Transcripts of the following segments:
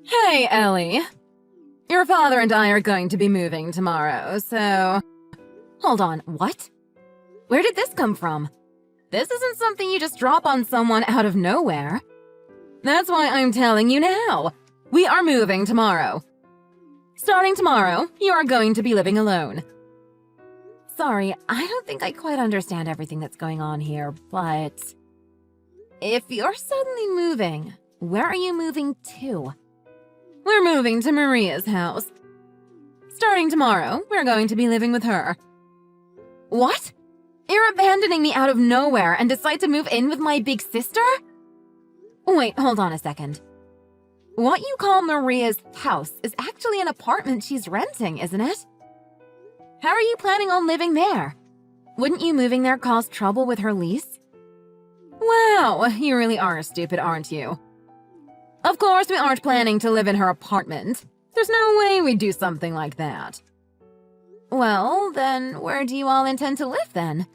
Hey, Ellie. Your father and I are going to be moving tomorrow, so... Hold on, what? Where did this come from? This isn't something you just drop on someone out of nowhere. That's why I'm telling you now. We are moving tomorrow. Starting tomorrow, you are going to be living alone. Sorry, I don't think I quite understand everything that's going on here, but... If you're suddenly moving, where are you moving to? We're moving to Maria's house. Starting tomorrow, we're going to be living with her. What? You're abandoning me out of nowhere and decide to move in with my big sister? Wait, hold on a second. What you call Maria's house is actually an apartment she's renting, isn't it? How are you planning on living there? Wouldn't you moving there cause trouble with her lease? Wow, you really are stupid, aren't you? Of course we aren't planning to live in her apartment. There's no way we'd do something like that. Well, then where do you all intend to live then?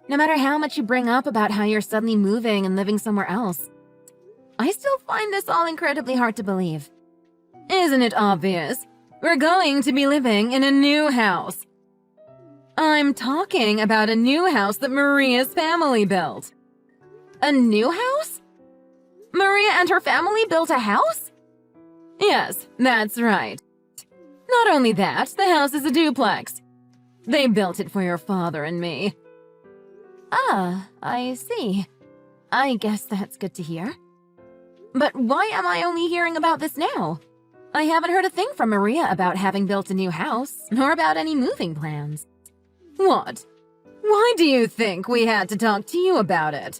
No matter how much you bring up about how you're suddenly moving and living somewhere else, I still find this all incredibly hard to believe. Isn't it obvious? We're going to be living in a new house. I'm talking about a new house that Maria's family built. A new house? Maria and her family built a house? Yes, that's right. Not only that, the house is a duplex. They built it for your father and me. Ah, I see. I guess that's good to hear. But why am I only hearing about this now? I haven't heard a thing from Maria about having built a new house, nor about any moving plans. What? Why do you think we had to talk to you about it?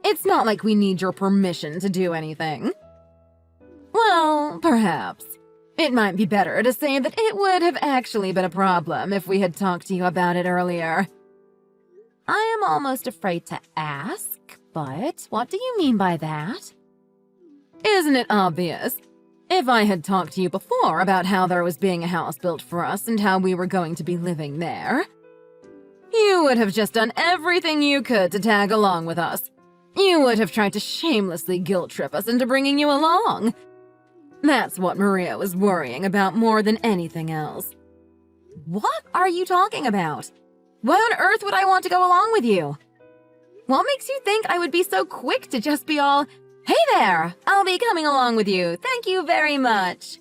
It's not like we need your permission to do anything. Well, perhaps. It might be better to say that it would have actually been a problem if we had talked to you about it earlier. I am almost afraid to ask, but what do you mean by that? Isn't it obvious? If I had talked to you before about how there was being a house built for us and how we were going to be living there, you would have just done everything you could to tag along with us. You would have tried to shamelessly guilt-trip us into bringing you along. That's what Maria was worrying about more than anything else. What are you talking about? Why on earth would I want to go along with you? What makes you think I would be so quick to just be all, "Hey there, I'll be coming along with you, thank you very much"?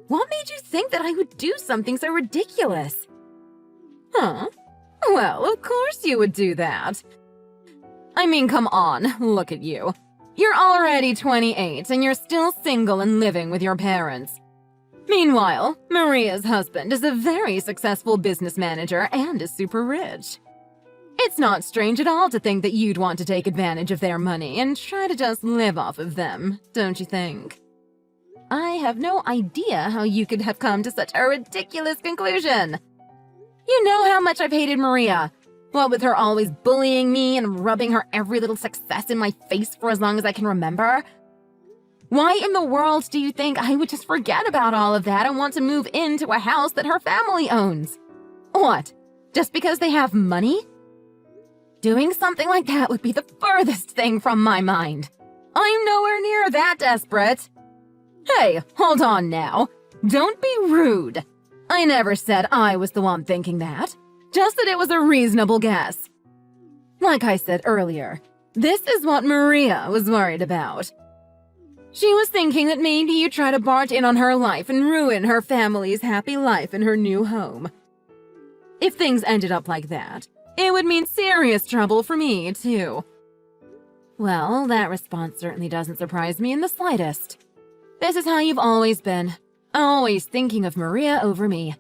What made you think that I would do something so ridiculous? Huh? Well, of course you would do that. I mean, come on, look at you. You're already 28 and you're still single and living with your parents. Meanwhile, Maria's husband is a very successful business manager and is super rich. It's not strange at all to think that you'd want to take advantage of their money and try to just live off of them, don't you think? I have no idea how you could have come to such a ridiculous conclusion. You know how much I've hated Maria. What with her always bullying me and rubbing her every little success in my face for as long as I can remember. Why in the world do you think I would just forget about all of that and want to move into a house that her family owns? What? Just because they have money? Doing something like that would be the furthest thing from my mind. I'm nowhere near that desperate. Hey, hold on now. Don't be rude. I never said I was the one thinking that. Just that it was a reasonable guess. Like I said earlier, this is what Maria was worried about. She was thinking that maybe you'd try to barge in on her life and ruin her family's happy life in her new home. If things ended up like that, it would mean serious trouble for me, too. Well, that response certainly doesn't surprise me in the slightest. This is how you've always been, always thinking of Maria over me.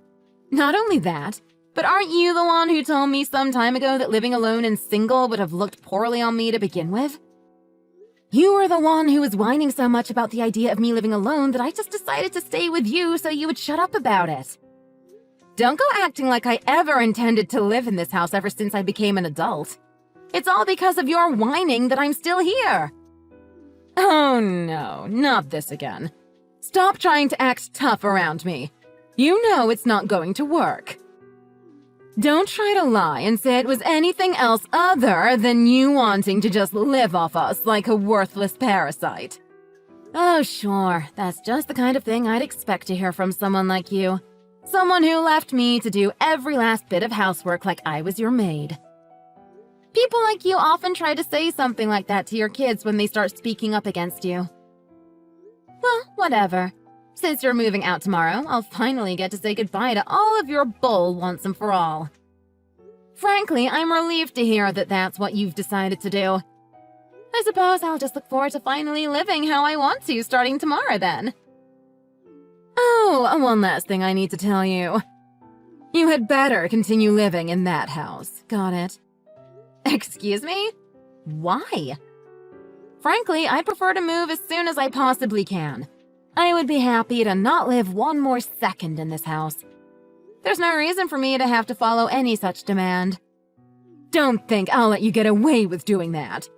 Not only that, but aren't you the one who told me some time ago that living alone and single would have looked poorly on me to begin with? You were the one who was whining so much about the idea of me living alone that I just decided to stay with you so you would shut up about it. Don't go acting like I ever intended to live in this house ever since I became an adult. It's all because of your whining that I'm still here. Oh no, not this again. Stop trying to act tough around me. You know it's not going to work. Don't try to lie and say it was anything else other than you wanting to just live off us like a worthless parasite. Oh, sure. That's just the kind of thing I'd expect to hear from someone like you. Someone who left me to do every last bit of housework like I was your maid. People like you often try to say something like that to your kids when they start speaking up against you. Well, whatever. Since you're moving out tomorrow, I'll finally get to say goodbye to all of your bull once and for all. Frankly, I'm relieved to hear that that's what you've decided to do. I suppose I'll just look forward to finally living how I want to starting tomorrow then. Oh, one last thing I need to tell you. You had better continue living in that house, got it? Excuse me? Why? Frankly, I'd prefer to move as soon as I possibly can. I would be happy to not live one more second in this house. There's no reason for me to have to follow any such demand. Don't think I'll let you get away with doing that.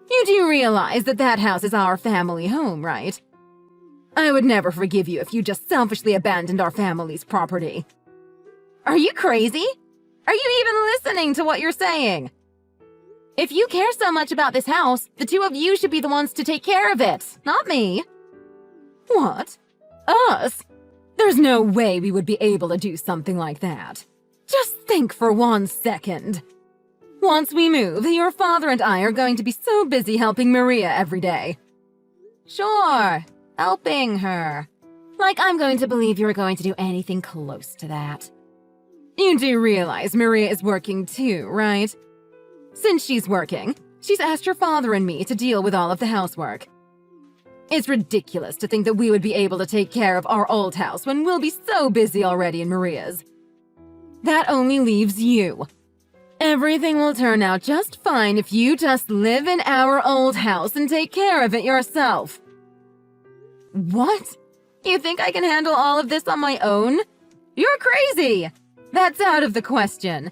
You do realize that that house is our family home, right? I would never forgive you if you just selfishly abandoned our family's property. Are you crazy? Are you even listening to what you're saying? If you care so much about this house, the two of you should be the ones to take care of it, not me. What? Us? There's no way we would be able to do something like that. Just think for 1 second. Once we move, your father and I are going to be so busy helping Maria every day. Sure, helping her. Like I'm going to believe you're going to do anything close to that. You do realize Maria is working too, right? Since she's working, she's asked your father and me to deal with all of the housework. It's ridiculous to think that we would be able to take care of our old house when we'll be so busy already in Maria's. That only leaves you. Everything will turn out just fine if you just live in our old house and take care of it yourself. What? You think I can handle all of this on my own? You're crazy! That's out of the question.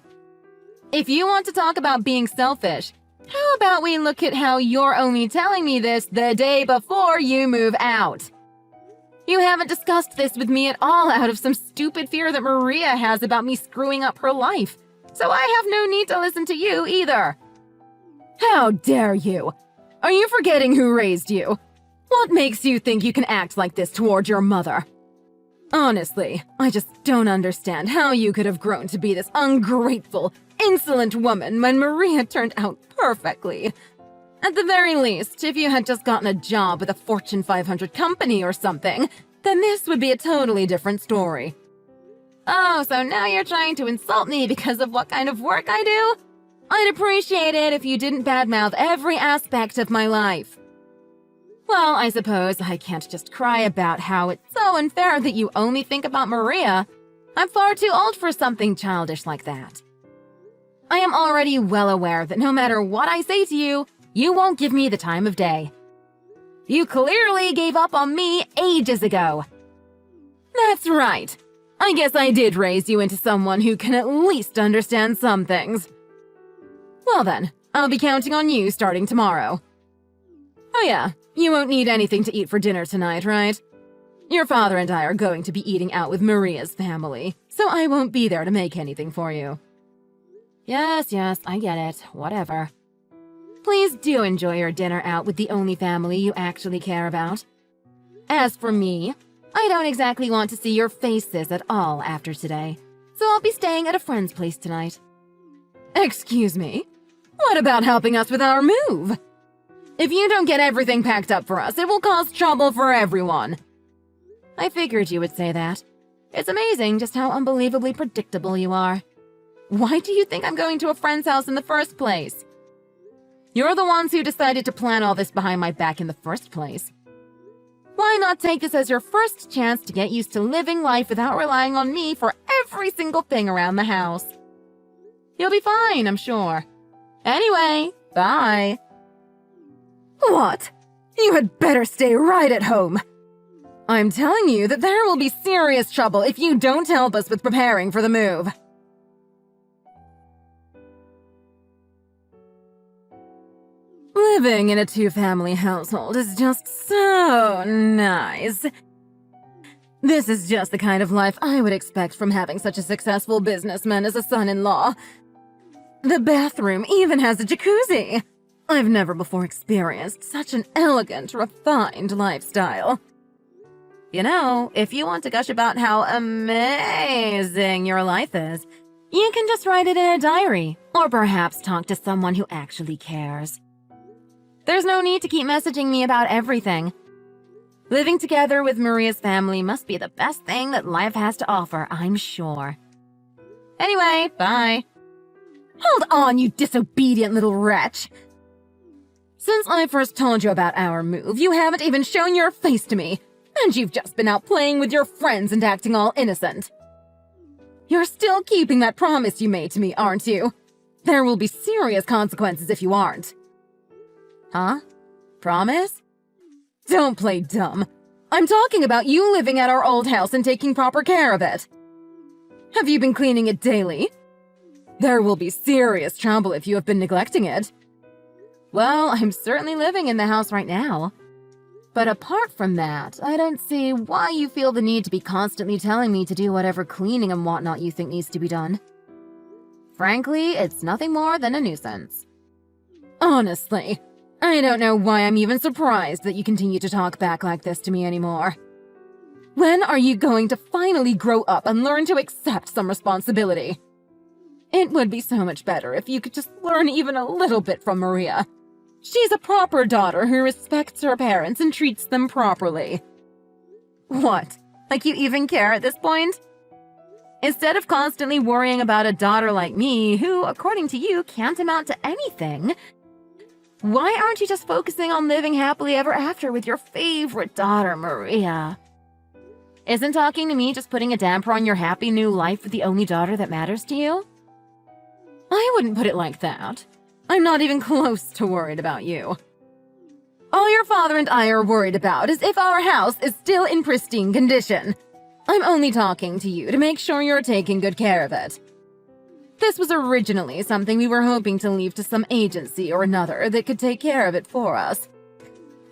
If you want to talk about being selfish, how about we look at how you're only telling me this the day before you move out? You haven't discussed this with me at all out of some stupid fear that Maria has about me screwing up her life, so I have no need to listen to you either. How dare you? Are you forgetting who raised you? What makes you think you can act like this toward your mother? Honestly, I just don't understand how you could have grown to be this ungrateful, insolent woman when Maria turned out perfectly. At the very least, if you had just gotten a job with a Fortune 500 company or something, then this would be a totally different story. Oh, so now you're trying to insult me because of what kind of work I do? I'd appreciate it if you didn't badmouth every aspect of my life. Well, I suppose I can't just cry about how it's so unfair that you only think about Maria. I'm far too old for something childish like that. I am already well aware that no matter what I say to you, you won't give me the time of day. You clearly gave up on me ages ago. That's right. I guess I did raise you into someone who can at least understand some things. Well then, I'll be counting on you starting tomorrow. Oh yeah, you won't need anything to eat for dinner tonight, right? Your father and I are going to be eating out with Maria's family, so I won't be there to make anything for you. Yes, I get it. Whatever. Please do enjoy your dinner out with the only family you actually care about. As for me, I don't exactly want to see your faces at all after today, so I'll be staying at a friend's place tonight. Excuse me? What about helping us with our move? If you don't get everything packed up for us, it will cause trouble for everyone. I figured you would say that. It's amazing just how unbelievably predictable you are. Why do you think I'm going to a friend's house in the first place? You're the ones who decided to plan all this behind my back in the first place. Why not take this as your first chance to get used to living life without relying on me for every single thing around the house? You'll be fine, I'm sure. Anyway, bye. What? You had better stay right at home. I'm telling you that there will be serious trouble if you don't help us with preparing for the move. Living in a two-family household is just so nice. This is just the kind of life I would expect from having such a successful businessman as a son-in-law. The bathroom even has a jacuzzi. I've never before experienced such an elegant, refined lifestyle. You know, if you want to gush about how amazing your life is, you can just write it in a diary, or perhaps talk to someone who actually cares. There's no need to keep messaging me about everything. Living together with Maria's family must be the best thing that life has to offer, I'm sure. Anyway, bye. Hold on, you disobedient little wretch! Since I first told you about our move, you haven't even shown your face to me, and you've just been out playing with your friends and acting all innocent. You're still keeping that promise you made to me, aren't you? There will be serious consequences if you aren't. Huh? Promise? Don't play dumb. I'm talking about you living at our old house and taking proper care of it. Have you been cleaning it daily? There will be serious trouble if you have been neglecting it. Well, I'm certainly living in the house right now. But apart from that, I don't see why you feel the need to be constantly telling me to do whatever cleaning and whatnot you think needs to be done. Frankly, it's nothing more than a nuisance. Honestly, I don't know why I'm even surprised that you continue to talk back like this to me anymore. When are you going to finally grow up and learn to accept some responsibility? It would be so much better if you could just learn even a little bit from Maria. She's a proper daughter who respects her parents and treats them properly. What? Like you even care at this point? Instead of constantly worrying about a daughter like me, who, according to you, can't amount to anything, why aren't you just focusing on living happily ever after with your favorite daughter, Maria? Isn't talking to me just putting a damper on your happy new life with the only daughter that matters to you? I wouldn't put it like that. I'm not even close to worried about you. All your father and I are worried about is if our house is still in pristine condition. I'm only talking to you to make sure you're taking good care of it. This was originally something we were hoping to leave to some agency or another that could take care of it for us.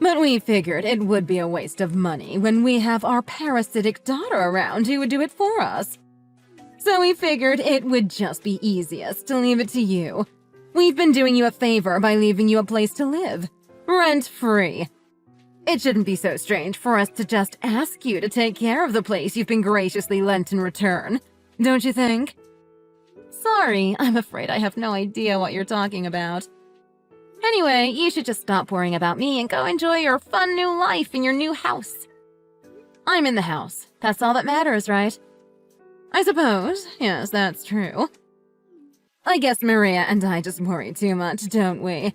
But we figured it would be a waste of money when we have our parasitic daughter around who would do it for us. So we figured it would just be easiest to leave it to you. We've been doing you a favor by leaving you a place to live, rent-free. It shouldn't be so strange for us to just ask you to take care of the place you've been graciously lent in return, don't you think? Sorry, I'm afraid I have no idea what you're talking about. Anyway, you should just stop worrying about me and go enjoy your fun new life in your new house. I'm in the house. That's all that matters, right? I suppose. Yes, that's true. I guess Maria and I just worry too much, don't we?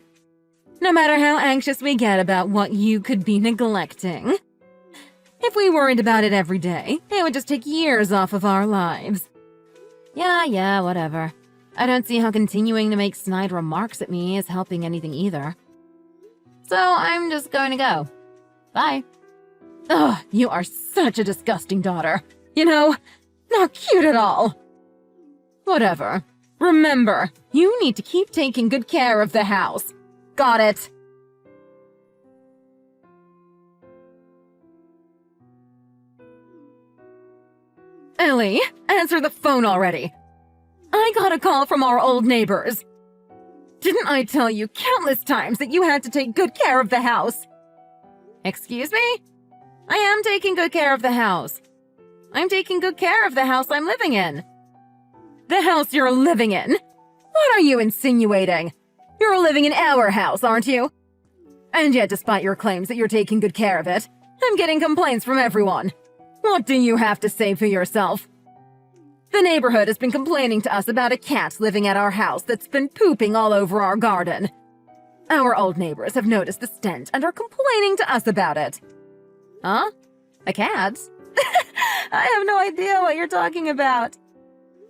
No matter how anxious we get about what you could be neglecting. If we worried about it every day, it would just take years off of our lives. Yeah, whatever. I don't see how continuing to make snide remarks at me is helping anything either. So I'm just going to go. Bye. Ugh, you are such a disgusting daughter. You know, not cute at all. Whatever. Remember, you need to keep taking good care of the house. Got it? Ellie, answer the phone already. I got a call from our old neighbors. Didn't I tell you countless times that you had to take good care of the house? Excuse me? I am taking good care of the house. I'm taking good care of the house I'm living in. The house you're living in? What are you insinuating? You're living in our house, aren't you? And yet, despite your claims that you're taking good care of it, I'm getting complaints from everyone. What do you have to say for yourself? The neighborhood has been complaining to us about a cat living at our house that's been pooping all over our garden. Our old neighbors have noticed the stench and are complaining to us about it. Huh? A cat? I have no idea what you're talking about.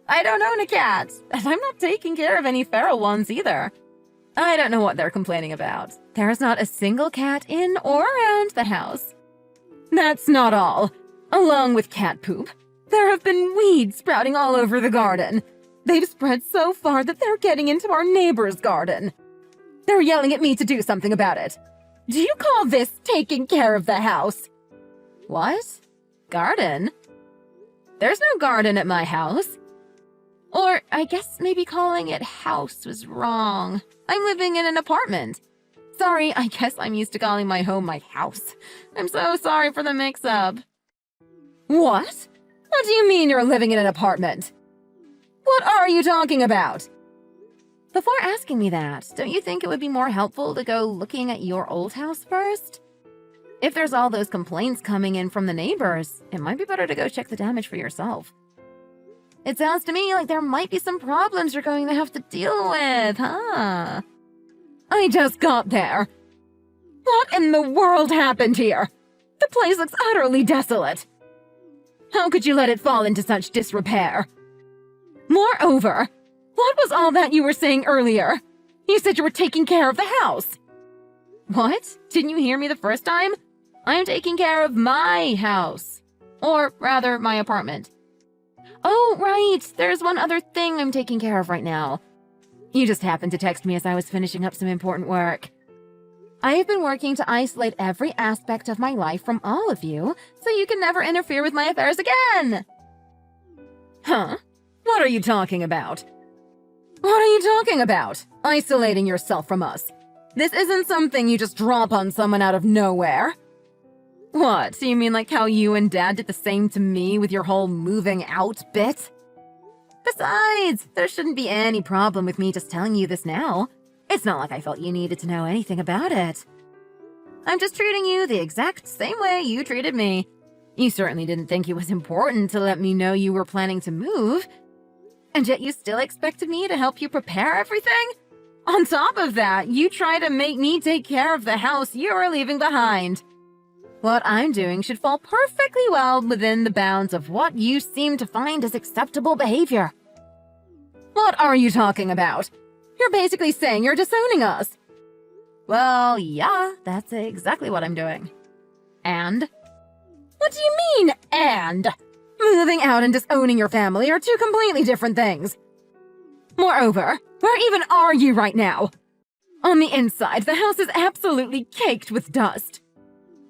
I don't own a cat, and I'm not taking care of any feral ones either. I don't know what they're complaining about. There's not a single cat in or around the house. That's not all. Along with cat poop, there have been weeds sprouting all over the garden. They've spread so far that they're getting into our neighbor's garden. They're yelling at me to do something about it. Do you call this taking care of the house? What? Garden? There's no garden at my house. Or I guess maybe calling it house was wrong. I'm living in an apartment. Sorry, I guess I'm used to calling my home my house. I'm so sorry for the mix-up. What? What do you mean you're living in an apartment? What are you talking about? Before asking me that, don't you think it would be more helpful to go looking at your old house first? If there's all those complaints coming in from the neighbors, it might be better to go check the damage for yourself. It sounds to me like there might be some problems you're going to have to deal with, huh? I just got there. What in the world happened here? The place looks utterly desolate. How could you let it fall into such disrepair? Moreover, what was all that you were saying earlier? You said you were taking care of the house. What? Didn't you hear me the first time? I'm taking care of my house. Or rather, my apartment. Oh, right. There's one other thing I'm taking care of right now. You just happened to text me as I was finishing up some important work. I've been working to isolate every aspect of my life from all of you, so you can never interfere with my affairs again. Huh? What are you talking about? What are you talking about? Isolating yourself from us. This isn't something you just drop on someone out of nowhere. What, so you mean like how you and Dad did the same to me with your whole moving out bit? Besides, there shouldn't be any problem with me just telling you this now. It's not like I felt you needed to know anything about it. I'm just treating you the exact same way you treated me. You certainly didn't think it was important to let me know you were planning to move. And yet you still expected me to help you prepare everything? On top of that, you try to make me take care of the house you are leaving behind. What I'm doing should fall perfectly well within the bounds of what you seem to find as acceptable behavior. What are you talking about? You're basically saying you're disowning us. Well, yeah, that's exactly what I'm doing. And? What do you mean, and? Moving out and disowning your family are two completely different things. Moreover, where even are you right now? On the inside, the house is absolutely caked with dust.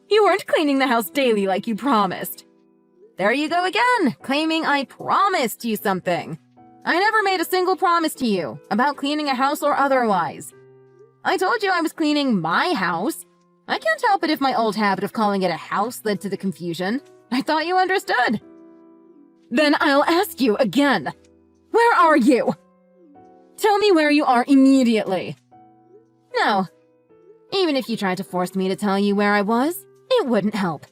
You weren't cleaning the house daily like you promised. There you go again, claiming I promised you something. I never made a single promise to you about cleaning a house or otherwise. I told you I was cleaning my house. I can't help it if my old habit of calling it a house led to the confusion. I thought you understood. Then I'll ask you again. Where are you? Tell me where you are immediately. No. Even if you tried to force me to tell you where I was, it wouldn't help.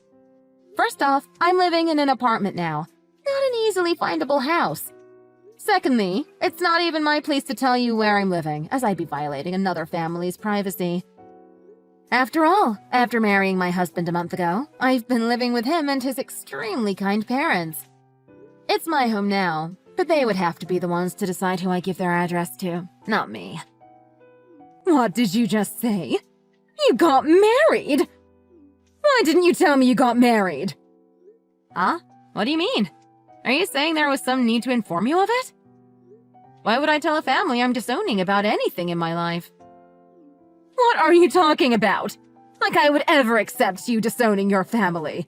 First off, I'm living in an apartment now, not an easily findable house. Secondly, it's not even my place to tell you where I'm living, as I'd be violating another family's privacy. After all, after marrying my husband a month ago, I've been living with him and his extremely kind parents. It's my home now, but they would have to be the ones to decide who I give their address to, not me. What did you just say? You got married? Why didn't you tell me you got married? Huh? What do you mean? Are you saying there was some need to inform you of it? Why would I tell a family I'm disowning about anything in my life? What are you talking about? Like I would ever accept you disowning your family.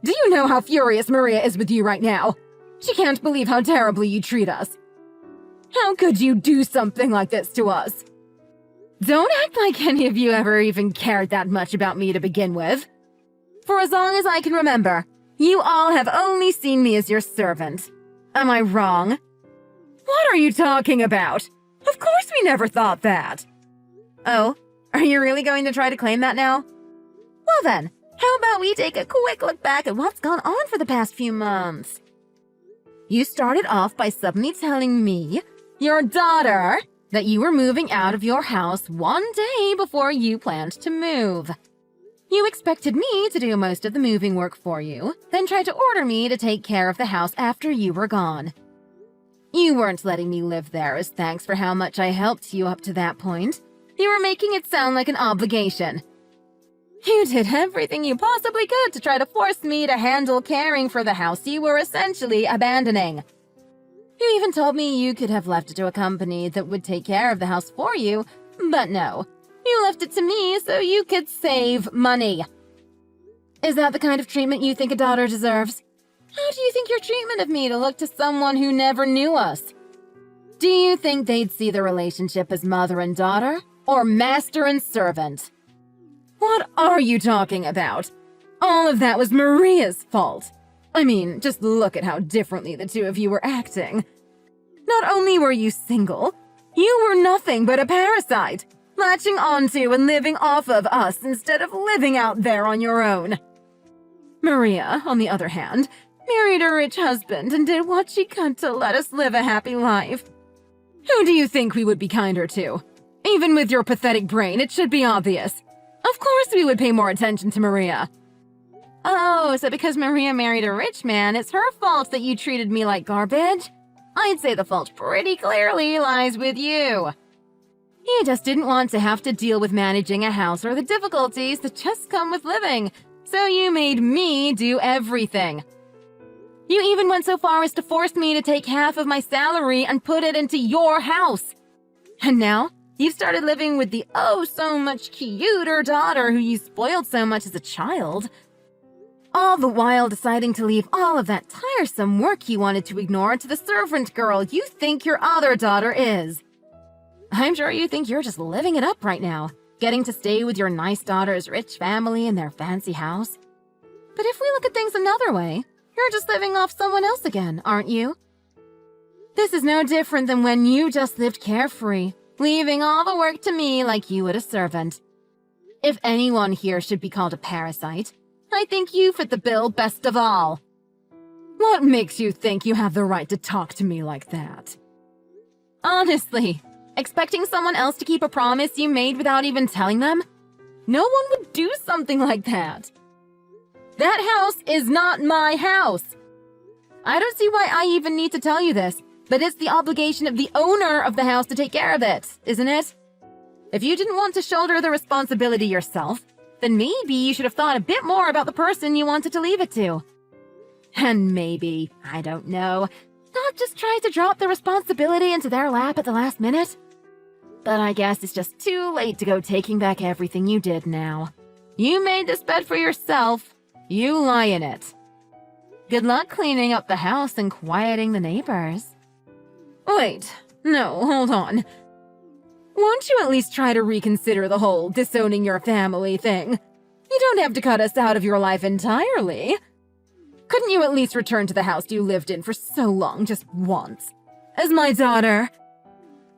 Do you know how furious Maria is with you right now? She can't believe how terribly you treat us. How could you do something like this to us? Don't act like any of you ever even cared that much about me to begin with. For as long as I can remember, you all have only seen me as your servant. Am I wrong? What are you talking about? Of course we never thought that. Oh, are you really going to try to claim that now? Well then, how about we take a quick look back at what's gone on for the past few months? You started off by suddenly telling me, your daughter, that you were moving out of your house one day before you planned to move. You expected me to do most of the moving work for you, then tried to order me to take care of the house after you were gone. You weren't letting me live there as thanks for how much I helped you up to that point. You were making it sound like an obligation. You did everything you possibly could to try to force me to handle caring for the house you were essentially abandoning. You even told me you could have left it to a company that would take care of the house for you, but no. You left it to me so you could save money. Is that the kind of treatment you think a daughter deserves? How do you think your treatment of me to look to someone who never knew us? Do you think they'd see the relationship as mother and daughter, or master and servant. What are you talking about? All of that was Maria's fault. I mean, just look at how differently the two of you were acting. Not only were you single, you were nothing but a parasite, latching onto and living off of us instead of living out there on your own. Maria, on the other hand, married a rich husband and did what she could to let us live a happy life. Who do you think we would be kinder to? Even with your pathetic brain, it should be obvious. Of course we would pay more attention to Maria. Oh, so because Maria married a rich man, it's her fault that you treated me like garbage? I'd say the fault pretty clearly lies with you. You just didn't want to have to deal with managing a house or the difficulties that just come with living, so you made me do everything. You even went so far as to force me to take half of my salary and put it into your house. And now, you've started living with the oh-so-much cuter daughter who you spoiled so much as a child. All the while deciding to leave all of that tiresome work you wanted to ignore to the servant girl you think your other daughter is. I'm sure you think you're just living it up right now, getting to stay with your nice daughter's rich family in their fancy house. But if we look at things another way, you're just living off someone else again, aren't you? This is no different than when you just lived carefree, leaving all the work to me like you would a servant. If anyone here should be called a parasite, I think you fit the bill best of all. What makes you think you have the right to talk to me like that? Honestly, expecting someone else to keep a promise you made without even telling them? No one would do something like that. That house is not my house. I don't see why I even need to tell you this, but it's the obligation of the owner of the house to take care of it, isn't it? If you didn't want to shoulder the responsibility yourself, then maybe you should have thought a bit more about the person you wanted to leave it to. And maybe, I don't know, not just try to drop the responsibility into their lap at the last minute. But I guess it's just too late to go taking back everything you did now. You made this bed for yourself. You lie in it. Good luck cleaning up the house and quieting the neighbors. Wait, no, hold on. Won't you at least try to reconsider the whole disowning your family thing? You don't have to cut us out of your life entirely. Couldn't you at least return to the house you lived in for so long just once? As my daughter?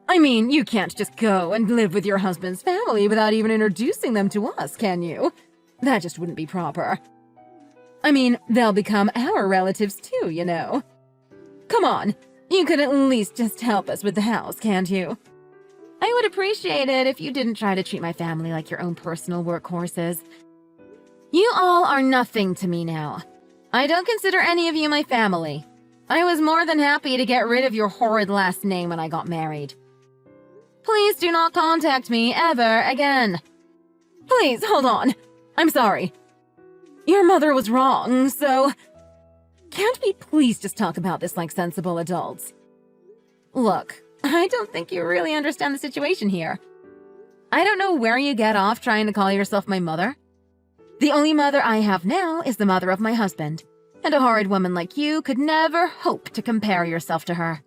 I mean, you can't just go and live with your husband's family without even introducing them to us, can you? That just wouldn't be proper. I mean, they'll become our relatives too, you know. Come on, you could at least just help us with the house, can't you? I would appreciate it if you didn't try to treat my family like your own personal workhorses. You all are nothing to me now. I don't consider any of you my family. I was more than happy to get rid of your horrid last name when I got married. Please do not contact me ever again. Please, hold on. I'm sorry. Your mother was wrong, so... Can't we please just talk about this like sensible adults? Look, I don't think you really understand the situation here. I don't know where you get off trying to call yourself my mother. The only mother I have now is the mother of my husband, and a horrid woman like you could never hope to compare yourself to her.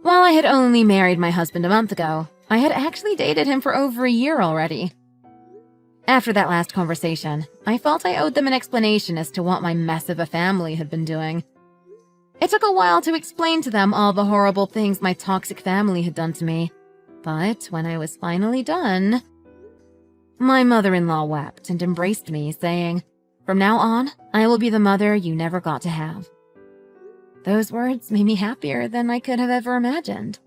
While I had only married my husband a month ago, I had actually dated him for over a year already. After that last conversation, I felt I owed them an explanation as to what my mess of a family had been doing. It took a while to explain to them all the horrible things my toxic family had done to me, but when I was finally done, my mother-in-law wept and embraced me, saying, "From now on, I will be the mother you never got to have." Those words made me happier than I could have ever imagined.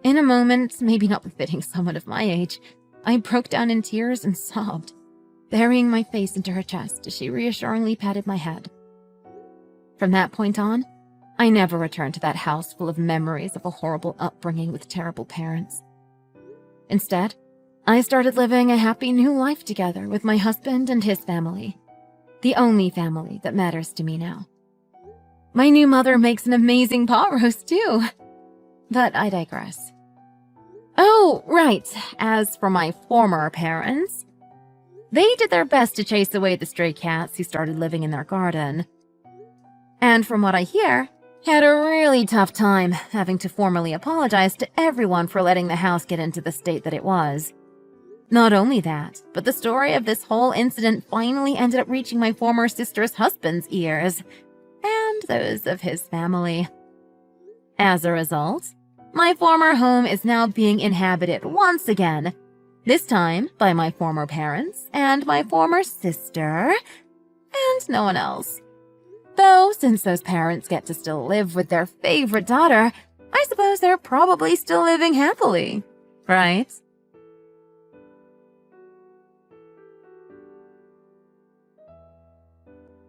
In a moment, maybe not befitting someone of my age, I broke down in tears and sobbed, burying my face into her chest as she reassuringly patted my head. From that point on, I never returned to that house full of memories of a horrible upbringing with terrible parents. Instead, I started living a happy new life together with my husband and his family, the only family that matters to me now. My new mother makes an amazing pot roast too. But I digress. Oh, right. As for my former parents, they did their best to chase away the stray cats who started living in their garden. And from what I hear, Had a really tough time having to formally apologize to everyone for letting the house get into the state that it was. Not only that, but the story of this whole incident finally ended up reaching my former sister's husband's ears, and those of his family. As a result, my former home is now being inhabited once again, this time by my former parents and my former sister, and no one else. Though, since those parents get to still live with their favorite daughter, I suppose they're probably still living happily, right?